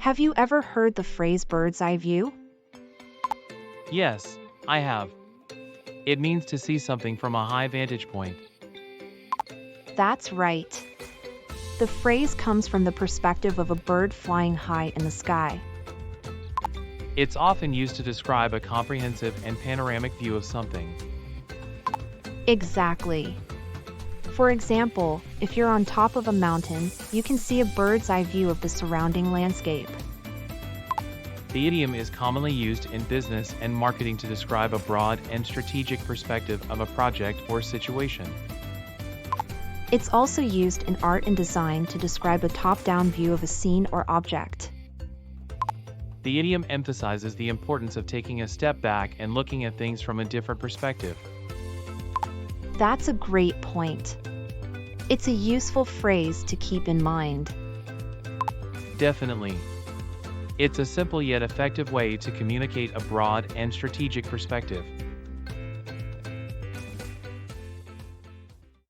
Have you ever heard the phrase bird's eye view? Yes, I have. It means to see something from a high vantage point. That's right. The phrase comes from the perspective of a bird flying high in the sky. It's often used to describe a comprehensive and panoramic view of something. Exactly. For example, if you're on top of a mountain, you can see a bird's eye view of the surrounding landscape. The idiom is commonly used in business and marketing to describe a broad and strategic perspective of a project or situation. It's also used in art and design to describe a top-down view of a scene or object. The idiom emphasizes the importance of taking a step back and looking at things from a different perspective. That's a great point. It's a useful phrase to keep in mind. Definitely. It's a simple yet effective way to communicate a broad and strategic perspective.